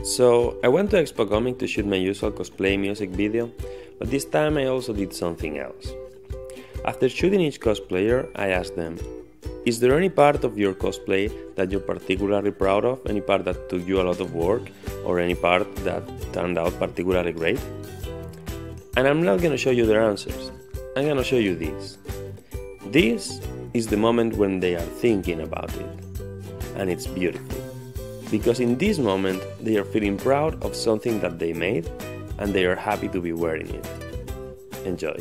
So I went to Expo Comic to shoot my usual cosplay music video, but this time I also did something else. After shooting each cosplayer, I asked them, is there any part of your cosplay that you're particularly proud of, any part that took you a lot of work, or any part that turned out particularly great? And I'm not gonna show you their answers, I'm gonna show you this. This is the moment when they are thinking about it, and it's beautiful. Because in this moment, they are feeling proud of something that they made, and they are happy to be wearing it. Enjoy!